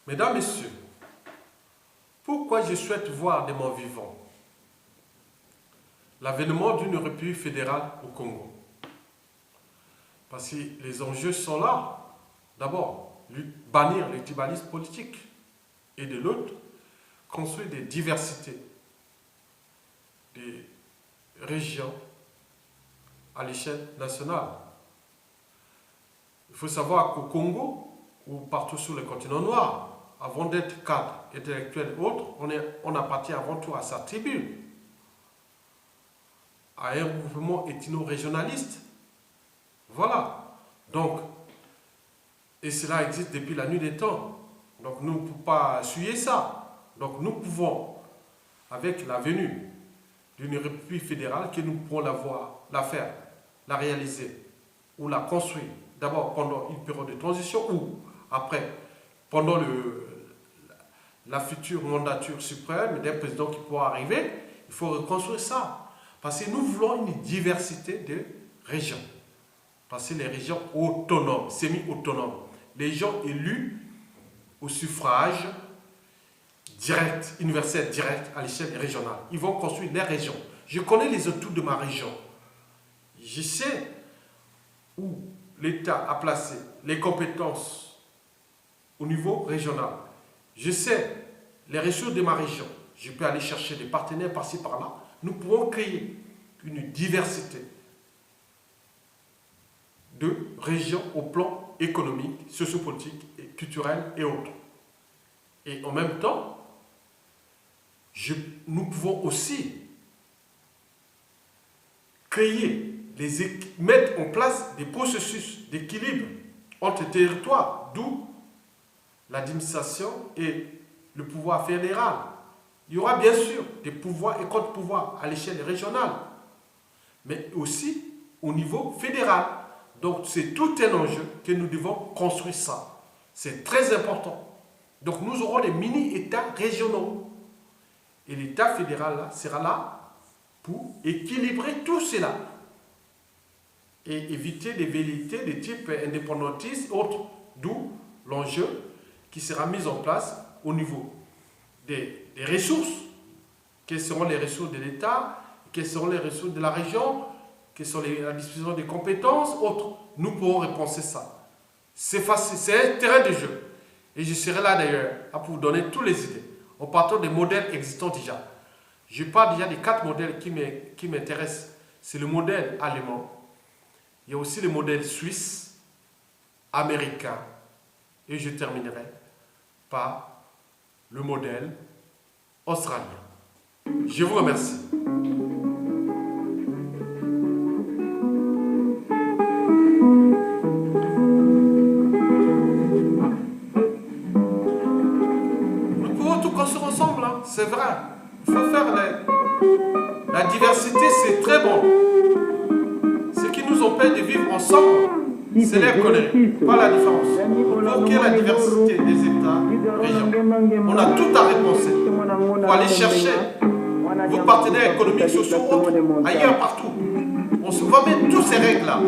Mesdames, Messieurs, pourquoi je souhaite voir de mon vivant l'avènement d'une république fédérale au Congo? Parce que les enjeux sont là. D'abord, bannir le tribalisme politique et de l'autre, construire des diversités, des régions à l'échelle nationale. Il faut savoir qu'au Congo, ou partout sur le continent noir, avant d'être cadre intellectuel ou autre, on appartient avant tout à sa tribu, à un mouvement ethno-régionaliste. Voilà. Donc, et cela existe depuis la nuit des temps. Donc, nous ne pouvons pas suyer ça. Donc, nous pouvons, avec la venue d'une république fédérale, que nous pourrons la faire, la réaliser ou la construire, d'abord pendant une période de transition ou après, pendant la future mandature suprême d'un président qui pourra arriver, il faut reconstruire ça. Parce que nous voulons une diversité de régions. Parce que les régions autonomes, semi-autonomes, les gens élus au suffrage direct, universel, direct, à l'échelle régionale. Ils vont construire les régions. Je connais les atouts de ma région. Je sais où l'État a placé les compétences au niveau régional. Je sais les ressources de ma région. Je peux aller chercher des partenaires par-ci, par-là. Nous pouvons créer une diversité de régions au plan économique, sociopolitique, et culturel et autres. Et en même temps, nous pouvons aussi mettre en place des processus d'équilibre entre territoires, d'où l'administration et le pouvoir fédéral. Il y aura bien sûr des pouvoirs et contre-pouvoirs à l'échelle régionale, mais aussi au niveau fédéral. Donc c'est tout un enjeu que nous devons construire ça. C'est très important. Donc nous aurons des mini-États régionaux. Et l'État fédéral là, sera là pour équilibrer tout cela. Et éviter des velléités de type indépendantiste et autres. D'où l'enjeu qui sera mis en place au niveau des ressources. Quelles seront les ressources de l'État? Quelles seront les ressources de la région? Quelles sont la disposition des compétences? Autres. Nous pourrons repenser ça. C'est facile, c'est un terrain de jeu. Et je serai là d'ailleurs pour vous donner toutes les idées. En partant des modèles existants déjà. Je parle déjà des 4 modèles qui m'intéressent. C'est le modèle allemand. Il y a aussi le modèle suisse, américain. Et je terminerai par le modèle australien. Je vous remercie. Nous pouvons tout construire ensemble, hein? C'est vrai. Il faut faire la diversité, c'est très bon. Ce qui nous empêche de vivre ensemble, c'est les conneries, pas la différence. Pour qu'il y ait la diversité des États, régions, on a tout à repenser pour aller chercher vos partenaires économiques, sociaux, autres, ailleurs, partout. On se va mettre toutes ces règles-là.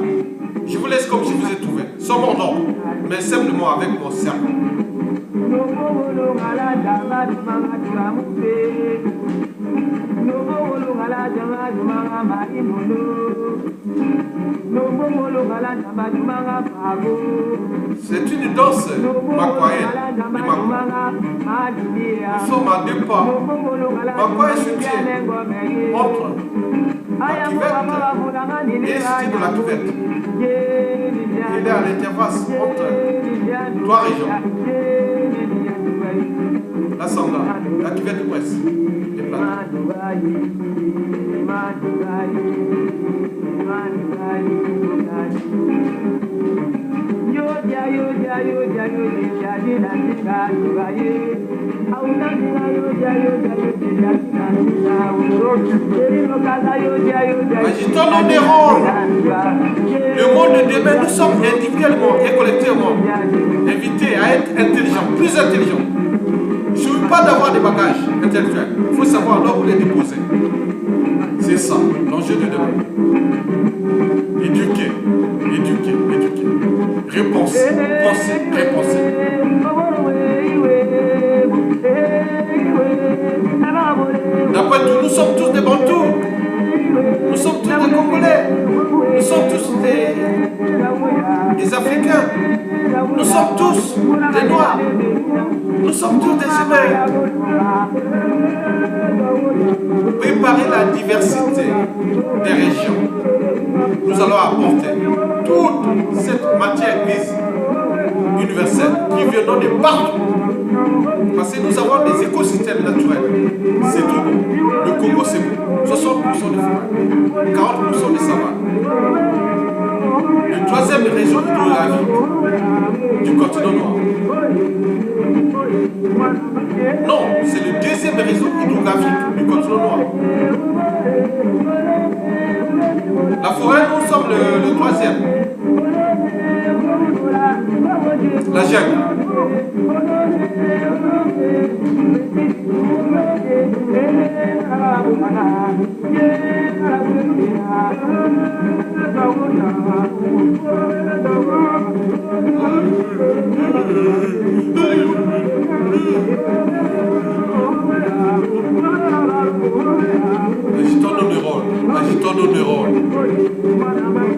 Je vous laisse comme je vous ai trouvé, sans mon nom, mais simplement avec mon cerveau. C'est une danse makwaïenne. Nous sommes à 2 pas. Makwaï se tient entre la cuvette et le style de la cuvette. Il est à l'interface entre 3 régions. La samba, la cuvette de presse, les plates. Agitons nos rôles. Le monde de demain, nous sommes individuellement et collectivement invités à être intelligents, plus intelligents. Il ne suffit pas d'avoir des bagages intellectuels. Il faut savoir là où les déposer. C'est ça, l'enjeu de demain. Éduquer, éduquer, éduquer. Repenser, penser, repenser. Africains. Nous sommes tous des Noirs. Nous sommes tous des humains. Préparer la diversité des régions. Nous allons apporter toute cette matière grise universelle qui vient de partout. Parce que nous avons des écosystèmes naturels. C'est tout bon. Le Congo, c'est bon. 60% de forêts, 40% de savanes. Le troisième réseau hydrographique du continent noir. Non, c'est le deuxième réseau hydrographique du continent noir. La forêt, nous sommes le troisième. La jungle. Agitons nos neurones, agitons nos neurones.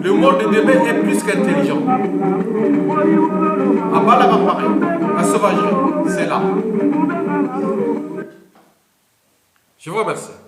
Le monde de demain est plus qu'intelligent. À bas la barbarie, la sauvagerie, c'est là. Je vous remercie.